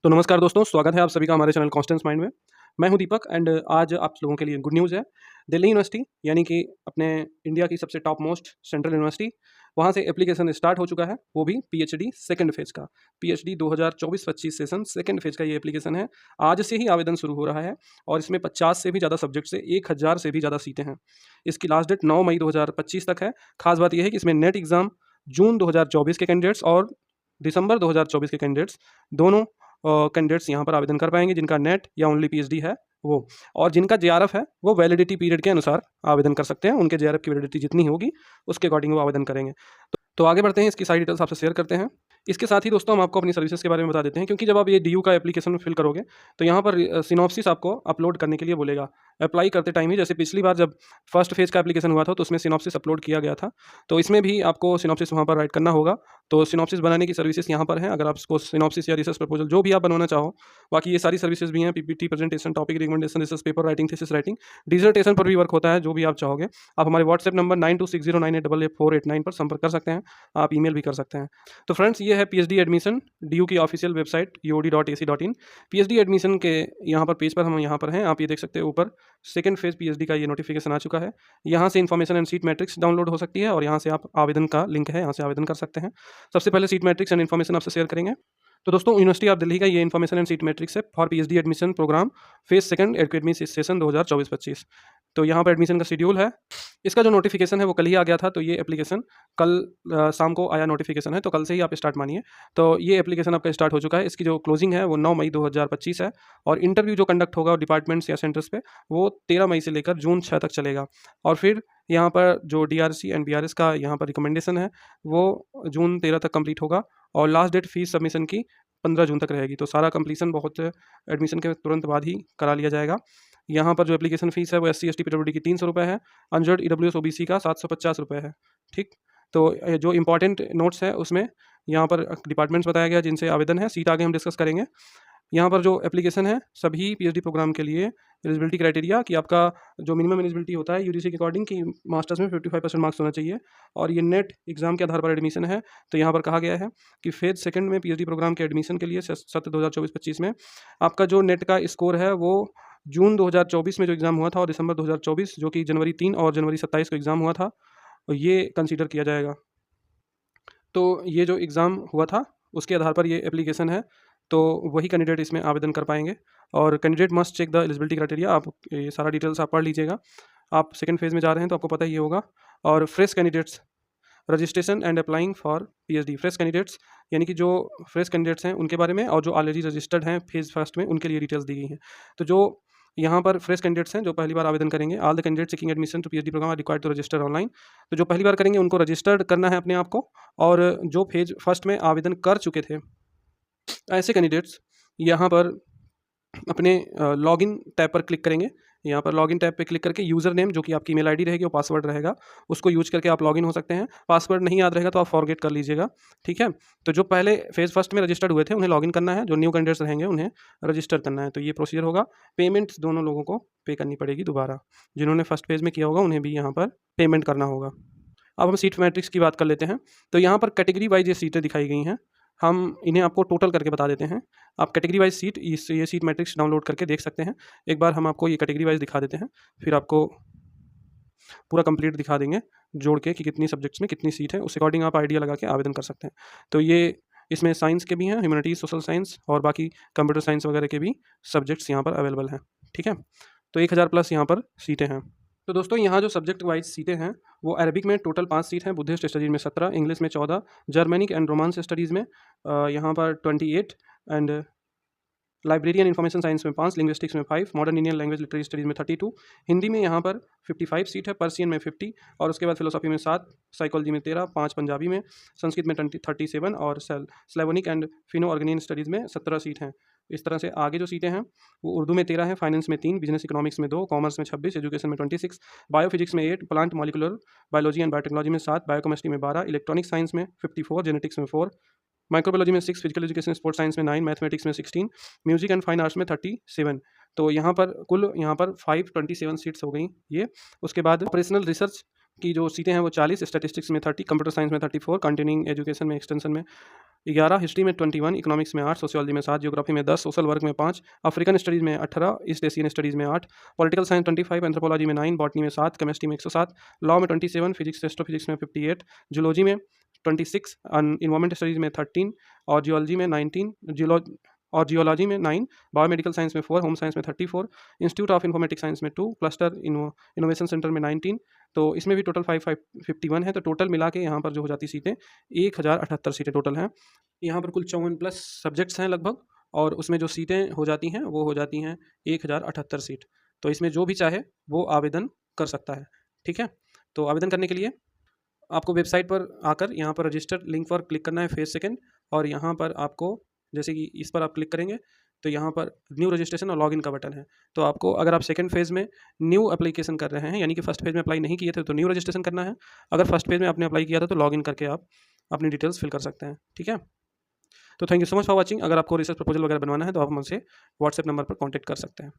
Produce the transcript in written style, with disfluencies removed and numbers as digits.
तो नमस्कार दोस्तों, स्वागत है आप सभी का हमारे चैनल कॉन्स्टेंस माइंड में। मैं हूं दीपक एंड आज आप लोगों के लिए गुड न्यूज़ है। दिल्ली यूनिवर्सिटी यानी कि अपने इंडिया की सबसे टॉप मोस्ट सेंट्रल यूनिवर्सिटी, वहां से एप्लीकेशन स्टार्ट हो चुका है, वो भी पीएचडी सेकंड फेज़ का। पीएचडी 2024-25 सेशन सेकंड फेज़ का ये एप्लीकेशन है। आज से ही आवेदन शुरू हो रहा है और इसमें 50 से भी ज़्यादा सब्जेक्ट से 1000 से भी ज़्यादा सीटें हैं। इसकी लास्ट डेट 9 मई 2025 तक है। खास बात यह है कि इसमें नेट एग्ज़ाम जून 2024 के कैंडिडेट्स और दिसंबर 2024 के कैंडिडेट्स दोनों कैंडिडेट्स यहाँ पर आवेदन कर पाएंगे, जिनका नेट या ओनली पीएचडी है वो। और जिनका जेआरएफ है वो वैलिडिटी पीरियड के अनुसार आवेदन कर सकते हैं। उनके जेआरएफ की वैलिडिटी जितनी होगी उसके अकॉर्डिंग वो आवेदन करेंगे। तो आगे बढ़ते हैं, इसकी सारी डिटेल्स आपसे शेयर करते हैं। इसके साथ ही दोस्तों हम आपको अपनी सर्विसेज के बारे में बता देते हैं, क्योंकि जब आप ये डीयू का एप्लीकेशन फिल करोगे तो यहाँ पर सिनॉप्सिस आपको अपलोड करने के लिए बोलेगा। अप्लाई करते टाइम ही, जैसे पिछली बार जब फर्स्ट फेज़ का एप्लीकेशन हुआ था तो उसमें सिनॉप्सिस अपलोड किया गया था, तो इसमें भी आपको सिनॉप्सिस वहाँ पर राइट करना होगा। तो सिनॉप्सिस बनाने की सर्विसेज यहाँ पर हैं, अगर आपको सिनॉप्सिस या रिसर्च प्रपोजल जो भी आप बनवाना चाहो। बाकी ये सारी सर्विसेज भी हैं, PPT, presentation, topic recommendation, research paper writing, thesis writing, dissertation पर भी वर्क होता है। जो भी आप चाहोगे आप हमारे व्हाट्सएप नंबर 926098884889 पर संपर्क कर सकते हैं। आप ईमेल भी कर सकते हैं। तो फ्रेंड्स, ये है पीएचडी एडमिशन डीयू की official website uod.ac.in। PhD admission के यहाँ पर पेज पर हम यहाँ पर हैं, आप ये देख सकते हैं ऊपर सेकंड फेज़ पीएचडी का ये नोटिफिकेशन आ चुका है। यहाँ से information and seat matrix download हो सकती है और यहाँ से आप आवेदन का लिंक है, यहाँ से आवेदन कर सकते हैं। सबसे पहले सीट मैट्रिक्स एंड इन्फॉर्मेशन आपसे शेयर करेंगे। तो दोस्तों, यूनिवर्सिटी ऑफ दिल्ली का ये इन्फॉर्मेशन एंड सीट मैट्रिक्स है for PhD admission programme phase second academy session 2024-25। तो यहाँ पर एडमिशन का शेड्यूल है। इसका जो नोटिफिकेशन है वो कल ही आ गया था, तो ये एप्लीकेशन कल शाम को आया नोटिफिकेशन है, तो कल से ही आप स्टार्ट मानिए। तो ये एप्लीकेशन आपका स्टार्ट हो चुका है। इसकी जो क्लोजिंग है वो 9 मई 2025 है और इंटरव्यू जो कंडक्ट होगा डिपार्टमेंट्स या सेंटर्स पे वो 13 मई से लेकर जून 6 तक चलेगा। और फिर यहाँ पर जो डीआरसी एंड बीआरएस का यहाँ पर रिकमेंडेशन है वो जून 13 तक कंप्लीट होगा और लास्ट डेट फीस सबमिशन की 15 जून तक रहेगी। तो सारा कंप्लीसन बहुत एडमिशन के तुरंत बाद ही करा लिया जाएगा। यहाँ पर जो एप्लीकेशन फ़ीस है वो SC ST PWD की 300 रुपये है, अनरिजर्व्ड EWS OBC का 750 रुपये है। ठीक, तो जो इंपॉर्टेंट नोट्स है उसमें यहाँ पर डिपार्टमेंट्स बताया गया जिनसे आवेदन है। सीट आगे हम डिस्कस करेंगे। यहाँ पर जो एप्लीकेशन है सभी पीएचडी प्रोग्राम के लिए एलिजिबिलिटी क्राइटेरिया कि आपका जो मिनिमम एलिजिबिलिटी होता है यूजीसी के अकॉर्डिंग कि मास्टर्स में 55% मार्क्स होना चाहिए और ये नेट एग्जाम के आधार पर एडमिशन है। तो यहाँ पर कहा गया है कि फेज सेकंड में पीएचडी प्रोग्राम के एडमिशन के लिए सत्र 2024-25 में आपका जो नेट का स्कोर है वो जून 2024 में जो एग्ज़ाम हुआ था और दिसंबर 2024 जो कि जनवरी 3 और जनवरी 27 को एग्ज़ाम हुआ था, ये कंसीडर किया जाएगा। तो ये जो एग्ज़ाम हुआ था उसके आधार पर ये एप्लीकेशन है, तो वही कैंडिडेट इसमें आवेदन कर पाएंगे। और candidate must check the eligibility criteria. आप ये सारा डिटेल्स आप पढ़ लीजिएगा। आप सेकंड फेज़ में जा रहे हैं तो आपको पता ही होगा। और fresh candidates registration and applying for PhD, fresh candidates यानी कि जो फ्रेश कैंडिडेट्स हैं उनके बारे में, और जो ऑलरेडी रजिस्टर्ड हैं फेज़ फर्स्ट में उनके लिए डिटेल्स दी गई हैं। तो जो यहाँ पर फ्रेश कैंडिडेट्स हैं जो पहली बार आवेदन करेंगे, all the candidate seeking admission to PhD programme are required to register online. तो जो पहली बार करेंगे उनको रजिस्टर्ड करना है अपने आप को, और जो फेज फर्स्ट में आवेदन कर चुके थे ऐसे कैंडिडेट्स यहाँ पर अपने लॉगिन टैब पर क्लिक करेंगे। यहाँ पर लॉगिन टैब पे क्लिक करके यूज़र नेम जो कि आपकी ईमेल आईडी रहेगी और पासवर्ड रहेगा उसको यूज करके आप लॉगिन हो सकते हैं। पासवर्ड नहीं याद रहेगा तो आप फॉरगेट कर लीजिएगा, ठीक है। तो जो पहले फेज़ फर्स्ट में रजिस्टर्ड हुए थे उन्हें लॉगिन करना है, जो न्यू कैंडिडेट्स रहेंगे उन्हें रजिस्टर करना है। तो ये प्रोसीजर होगा। पेमेंट दोनों लोगों को पे करनी पड़ेगी दोबारा, जिन्होंने फर्स्ट फेज़ में किया होगा उन्हें भी यहाँ पर पेमेंट करना होगा। अब हम सीट मैट्रिक्स की बात कर लेते हैं। तो यहाँ पर कैटेगरी वाइज ये सीटें दिखाई गई हैं, हम इन्हें आपको टोटल करके बता देते हैं। आप कैटेगरी वाइज सीट ये सीट मैट्रिक्स डाउनलोड करके देख सकते हैं। एक बार हम आपको ये कैटेगरी वाइज दिखा देते हैं, फिर आपको पूरा कंप्लीट दिखा देंगे जोड़ के कि कितनी सब्जेक्ट्स में कितनी सीट है, उस अकॉर्डिंग आप आइडिया लगा के आवेदन कर सकते हैं। तो ये इसमें साइंस के भी हैं, ह्यूमैनिटीज़, सोशल साइंस और बाकी कंप्यूटर साइंस वगैरह के भी सब्जेक्ट्स यहाँ पर अवेलेबल हैं, ठीक है। तो 1000 प्लस यहाँ पर सीटें हैं। तो दोस्तों, यहाँ जो सब्जेक्ट वाइज सीटें हैं वो अरबिक में टोटल 5 सीट हैं, बुद्धिस्ट स्टडीज़ में 17, इंग्लिश में 14, जर्मनिक एंड रोमांस स्टडीज़ में यहाँ पर 28 एंड लाइब्रेरियन इन्फॉर्मेशन साइंस में 5, लिंग्विस्टिक्स में 5, modern Indian language literary studies में 32, हिंदी में यहाँ पर 55 सीट है, पर्सियन में 50 और उसके बाद फिलोसॉफी में 7, साइकोलॉजी में 13, 5 पंजाबी में, संस्कृत में 37 और स्लेवनिक एंड फिनो ऑर्गेनियन स्टडीज़ में 17 सीट हैं। इस तरह से आगे जो सीटें हैं वो उर्दू में 13 है, फाइनेंस में 3, बिजनेस इकोनॉमिक्स में 2, कॉमर्स में 26, एजुकेशन में 26, बायोफिजिक्स में 8, plant molecular biology and biotechnology में 7, बायोकेमिस्ट्री में 12, इलेक्ट्रॉनिक साइंस में 54, जेनेटिक्स में 4, माइक्रोबायोलॉजी में 6, फिजिकल एजुकेशन स्पोर्ट्स साइंस में 9, मैथमेटिक्स में 16, म्यूजिक एंड फाइन आर्ट्स में 37। तो यहाँ पर कुल यहाँ पर 527 सीट्स हो गई ये। उसके बाद ऑपरेशनल रिसर्च की जो सीटें हैं वो 40, स्टैटिस्टिक्स में 30, कंप्यूटर साइंस में 34, कंटिन्यूइंग एजुकेशन में एक्सटेंशन में 11, हिस्ट्री में 21, इकोनॉमिक्स में 8, सोशियोलॉजी में 7, ज्योग्राफी में 10, सोशल वर्क में 5, अफ्रीकन स्टडीज़ में 18, ईस्ट एशियन स्टडीज़ में 8, पॉलिटिकल साइंस 25, एंथ्रोपोलॉजी में 9, बॉटनी में 7, केमिस्ट्री में 107, लॉ में 27, फिजिक्स एस्ट्रोफिजिक्स में 58, जूलॉजी में 26, इन्वायरमेंट स्टडीज़ में 13 और जियोलॉजी में 19, जियोलॉजी में 9, बायोमेडिकल साइंस में 4, होम साइंस में 34, इंस्टीट्यूट ऑफ इन्फॉर्मेटिक साइंस में 2, क्लस्टर इनोवेशन सेंटर में 19, तो इसमें भी टोटल 551 है। तो टोटल मिला के यहाँ पर जो हो जाती सीटें 1078 सीटें टोटल हैं। यहाँ पर कुल 54 प्लस सब्जेक्ट्स हैं लगभग, और उसमें जो सीटें हो जाती हैं वो हो जाती हैं 1078 सीट। तो इसमें जो भी चाहे वो आवेदन कर सकता है। ठीक है, तो आवेदन करने के लिए आपको वेबसाइट पर आकर यहाँ पर रजिस्टर लिंक पर क्लिक करना है फेज सेकेंड, और यहाँ पर आपको जैसे कि इस पर आप क्लिक करेंगे तो यहाँ पर न्यू रजिस्ट्रेशन और लॉगिन का बटन है। तो आपको अगर आप सेकंड फेज़ में न्यू एप्लीकेशन कर रहे हैं, यानी कि फर्स्ट फेज़ में अप्लाई नहीं किए थे तो न्यू रजिस्ट्रेशन करना है, अगर फर्स्ट फेज़ में आपने अप्लाई किया था तो लॉगिन करके आप अपनी डिटेल्स फिल कर सकते हैं। ठीक है, तो thank you so much for watching. अगर आपको रिसर्च प्रपोजल वगैरह बनवाना है तो आप हमसे व्हाट्सएप नंबर पर कॉन्टैक्ट कर सकते हैं।